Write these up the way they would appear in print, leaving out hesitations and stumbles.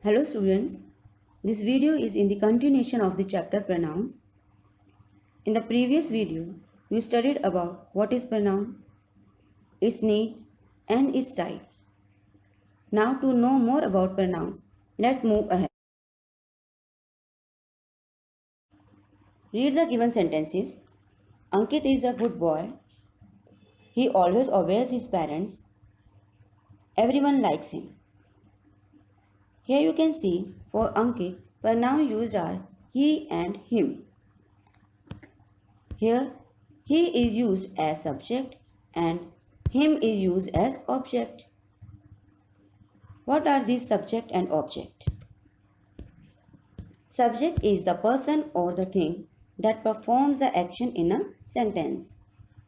Hello students, this video is in the continuation of the chapter pronouns. In the previous video, you studied about what is pronoun, its need and its type. Now to know more about pronouns, let's move ahead. Read the given sentences. Ankit is a good boy. He always obeys his parents. Everyone likes him. Here you can see for Ankit, pronouns used are he and him. Here, he is used as subject and him is used as object. What are these subject and object? Subject is the person or the thing that performs the action in a sentence.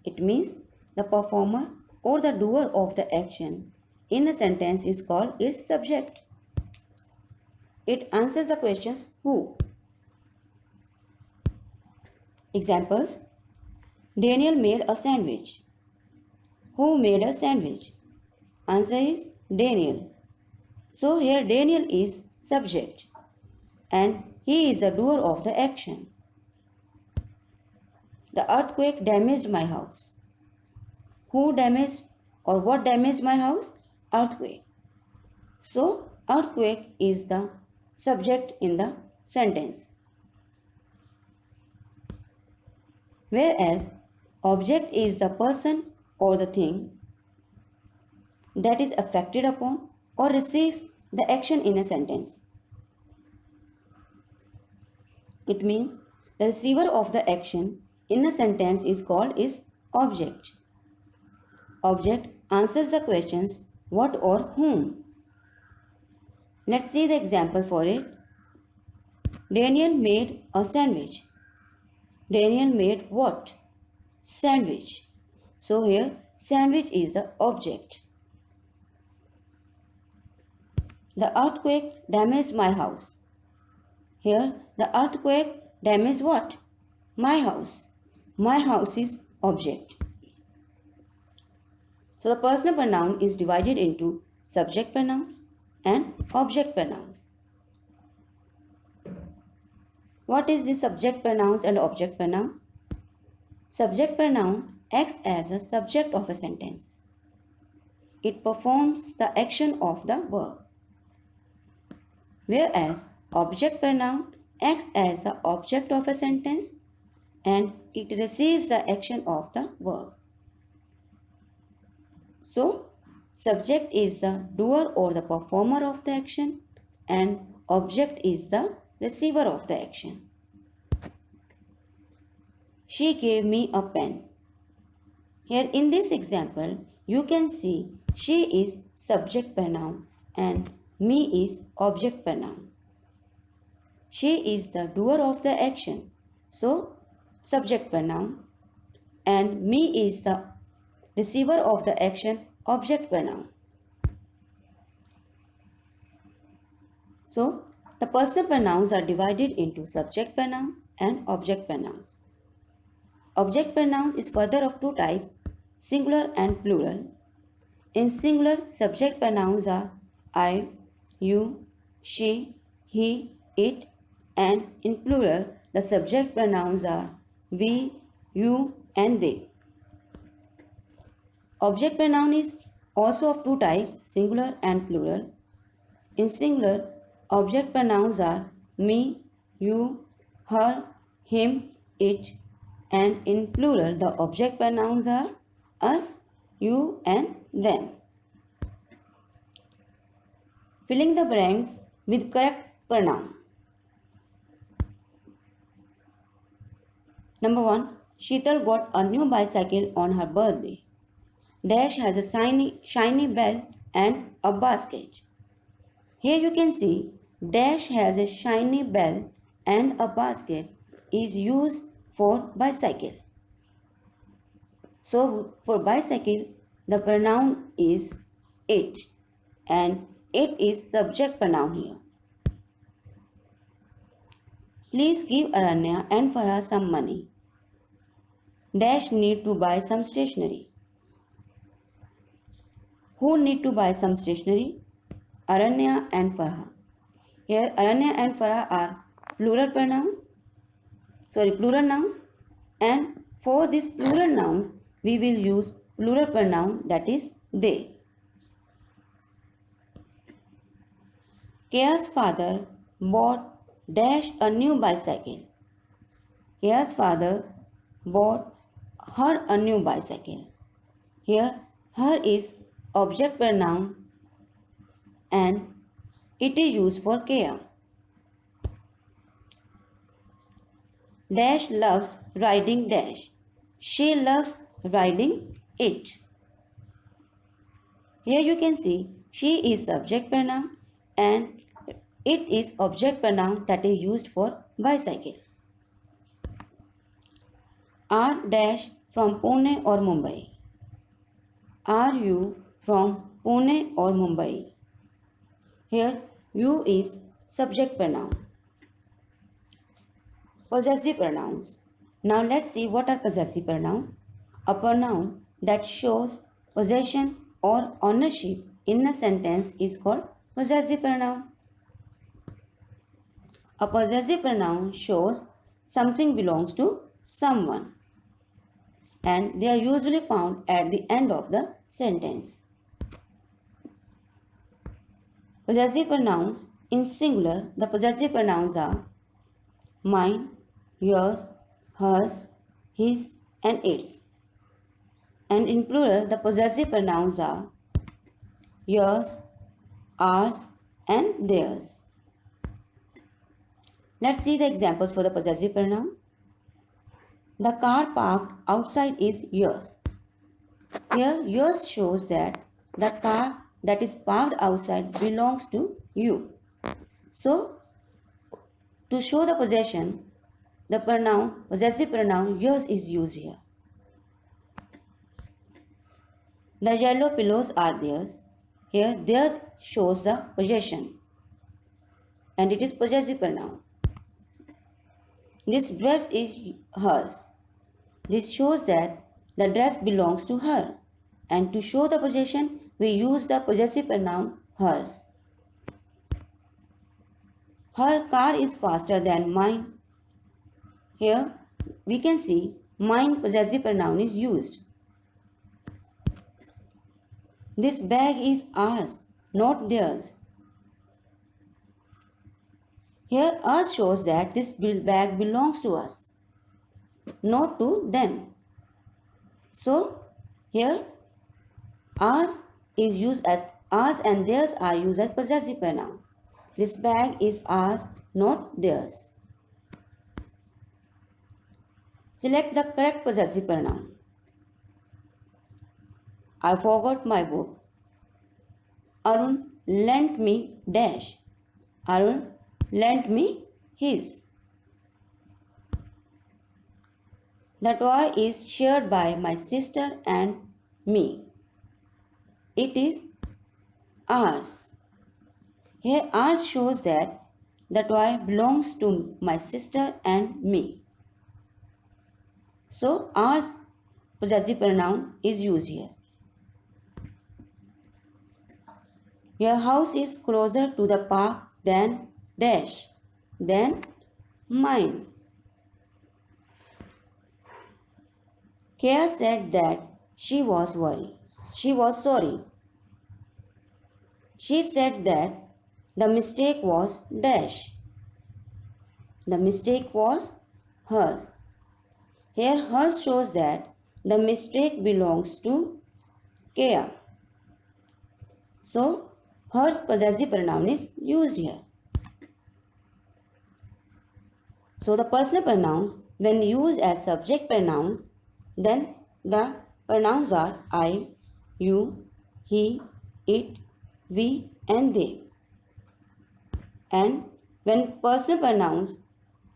It means the performer or the doer of the action in a sentence is called its subject. It answers the questions who. Examples: Daniel made a sandwich. Who made a sandwich? Answer is Daniel. So here Daniel is subject and he is the doer of the action. The earthquake damaged my house. Who damaged or what damaged my house? Earthquake. So earthquake is the subject in the sentence. Whereas object is the person or the thing that is affected upon or receives the action in a sentence. It means the receiver of the action in a sentence is called its object. Object answers the questions what or whom. Let's see the example for it. Daniel made a sandwich. Daniel made what? Sandwich. So here sandwich is the object. The earthquake damaged my house. Here the earthquake damaged what? My house. My house is object. So the personal pronoun is divided into subject pronouns and object pronouns. What is the subject pronouns and object pronouns? Subject pronoun acts as a subject of a sentence. It performs the action of the verb. Whereas object pronoun acts as the object of a sentence and it receives the action of the verb. So, subject is the doer or the performer of the action and object is the receiver of the action. She gave me a pen. Here in this example, you can see she is subject pronoun and me is object pronoun. She is the doer of the action, so subject pronoun, and me is the receiver of the action, object pronoun. So, the personal pronouns are divided into subject pronouns and object pronouns. Object pronouns is further of two types, singular and plural. In singular, subject pronouns are I, you, she, he, it, and in plural, the subject pronouns are we, you, and they. Object pronoun is also of two types, singular and plural. In singular, object pronouns are me, you, her, him, it, and in plural, the object pronouns are us, you, and them. Filling the blanks with correct pronoun. Number 1. Sheetal got a new bicycle on her birthday. Dash has a shiny bell and a basket. Here you can see Dash has a shiny bell and a basket is used for bicycle. So for bicycle, the pronoun is it and it is subject pronoun here. Please give Aranya and Farah some money. Dash need to buy some stationery. Who need to buy some stationery? Aranya and Farah. Here Aranya and Farah are plural nouns, and for these plural nouns we will use plural pronoun, that is they. Kia's father bought dash a new bicycle. Kia's father bought her a new bicycle. Here her is object pronoun and it is used for Kia. Dash loves riding dash. She loves riding it. Here you can see she is subject pronoun and it is object pronoun that is used for bicycle. Are dash from Pune or Mumbai? Are you from Pune or Mumbai? Here you is subject pronoun. Possessive pronouns. Now let's see what are possessive pronouns. A pronoun that shows possession or ownership in a sentence is called possessive pronoun. A possessive pronoun shows something belongs to someone and they are usually found at the end of the sentence. Possessive pronouns in singular, the possessive pronouns are mine, yours, hers, his and its. And in plural, the possessive pronouns are yours, ours and theirs. Let's see the examples for the possessive pronoun. The car parked outside is yours. Here, yours shows that the car that is parked outside belongs to you. So, to show the possession, the possessive pronoun yours is used here. The yellow pillows are theirs. Here, theirs shows the possession and it is possessive pronoun. This dress is hers. This shows that the dress belongs to her. And to show the possession, we use the possessive pronoun hers. Her car is faster than mine. Here we can see mine possessive pronoun is used. This bag is ours, not theirs. Here ours shows that this bag belongs to us, not to them. So here ours is used as ours and theirs are used as possessive pronouns. This bag is ours, not theirs. Select the correct possessive pronoun. I forgot my book. Arun lent me dash. Arun lent me his. The toy is shared by my sister and me. It is ours. Here ours shows that the toy belongs to my sister and me. So ours possessive pronoun is used here. Your house is closer to the park than dash, than mine. Kaya said that she was worried. She was sorry. She said that the mistake was dash. The mistake was hers. Here hers shows that the mistake belongs to Kaya. So hers possessive pronoun is used here. So the personal pronouns, when used as subject pronouns, then the pronouns are I, you, he, it, we and they. And when personal pronouns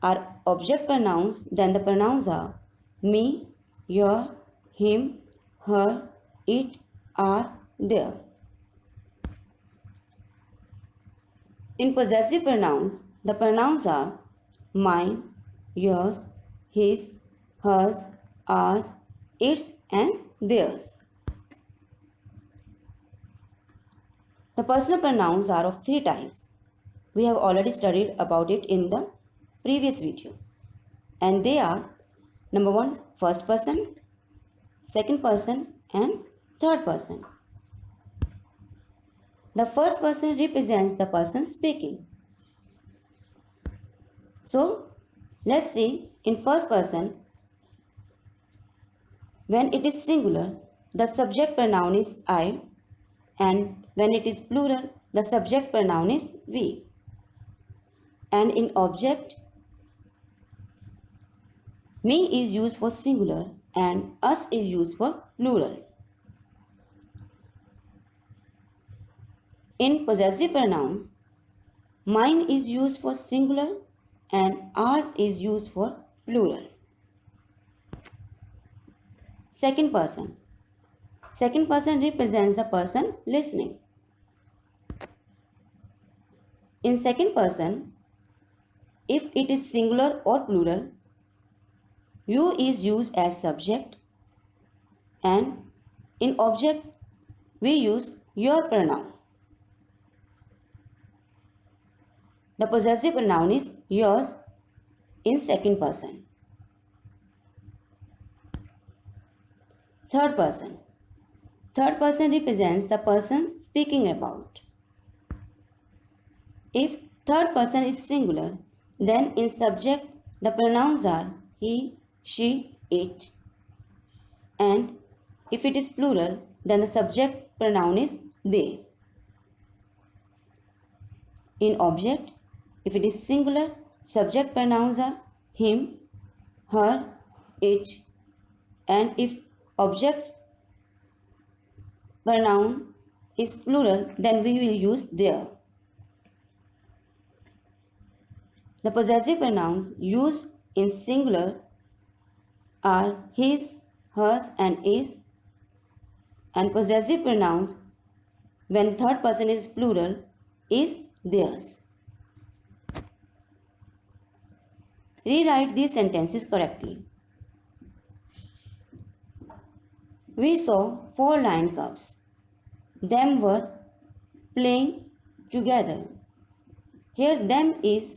are object pronouns, then the pronouns are me, your, him, her, it, are, their. In possessive pronouns, the pronouns are mine, yours, his, hers, ours, its and theirs. The personal pronouns are of three types. We have already studied about it in the previous video. And they are number 1, first person, second person and third person. The first person represents the person speaking. So, let's see in first person, when it is singular, the subject pronoun is I, and when it is plural, the subject pronoun is we. And in object, me is used for singular and us is used for plural. In possessive pronouns, mine is used for singular and ours is used for plural. Second person. Second person represents the person listening. In second person, if it is singular or plural, you is used as subject, and in object, we use your pronoun. The possessive pronoun is yours in second person. Third person. Third person represents the person speaking about. If third person is singular, then in subject the pronouns are he, she, it. And if it is plural, then the subject pronoun is they. In object, if it is singular, subject pronouns are him, her, it. And if object pronoun is plural, then we will use their. The possessive pronouns used in singular are his, hers and is, and possessive pronouns when third person is plural is theirs. Rewrite these sentences correctly. We saw 4 lion cubs. Them were playing together. Here them is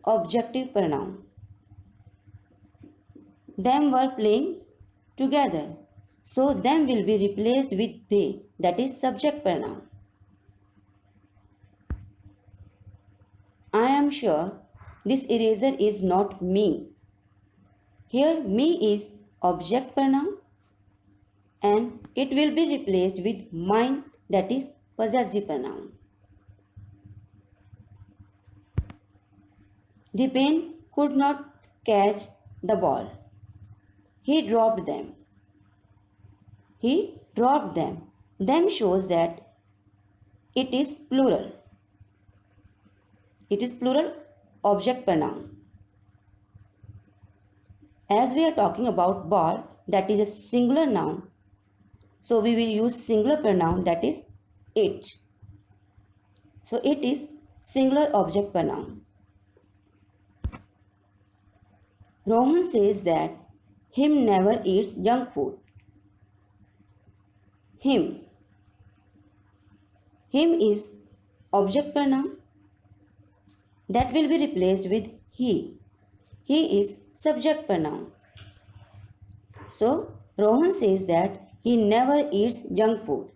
objective pronoun. Them were playing together. So them will be replaced with they, that is subject pronoun. I am sure this eraser is not me. Here me is object pronoun and it will be replaced with mine, that is possessive pronoun. The pen could not catch the ball. He dropped them. He dropped them. Them shows that it is plural. It is plural object pronoun. As we are talking about ball, that is a singular noun, so we will use singular pronoun, that is it. So it is singular object pronoun. Rohan says that him never eats junk food. Him. Him is object pronoun that will be replaced with he. He is subject pronoun. So Rohan says that he never eats junk food.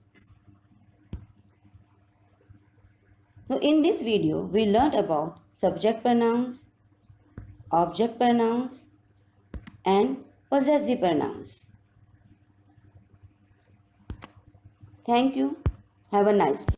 So in this video we learned about subject pronouns, object pronouns and possessive pronouns. Thank you. Have a nice day.